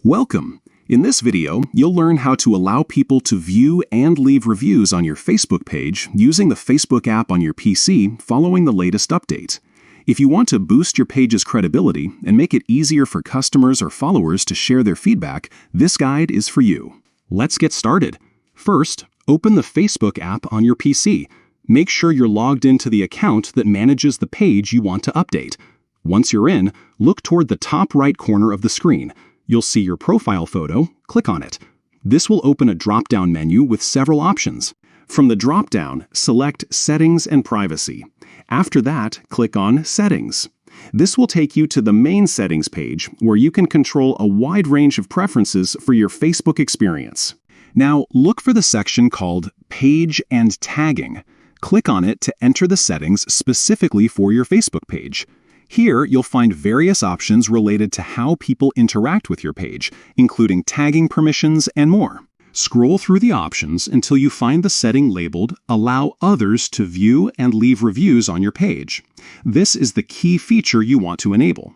Welcome! In this video, you'll learn how to allow people to view and leave reviews on your Facebook page using the Facebook app on your PC following the latest update. If you want to boost your page's credibility and make it easier for customers or followers to share their feedback, this guide is for you. Let's get started. First, open the Facebook app on your PC. Make sure you're logged into the account that manages the page you want to update. Once you're in, look toward the top right corner of the screen. You'll see your profile photo. Click on it. This will open a drop-down menu with several options. From the drop-down, select Settings and Privacy. After that, click on Settings. This will take you to the main settings page where you can control a wide range of preferences for your Facebook experience. Now, look for the section called Page and Tagging. Click on it to enter the settings specifically for your Facebook page. Here, you'll find various options related to how people interact with your page, including tagging permissions and more. Scroll through the options until you find the setting labeled Allow Others to View and Leave Reviews on your page. This is the key feature you want to enable.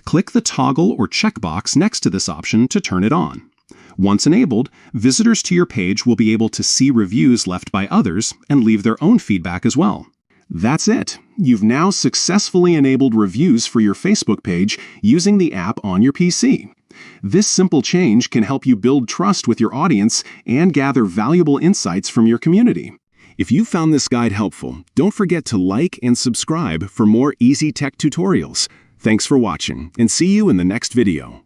Click the toggle or checkbox next to this option to turn it on. Once enabled, visitors to your page will be able to see reviews left by others and leave their own feedback as well. That's it. You've now successfully enabled reviews for your Facebook page using the app on your PC. This simple change can help you build trust with your audience and gather valuable insights from your community. If you found this guide helpful, don't forget to like and subscribe for more easy tech tutorials. Thanks for watching, and see you in the next video.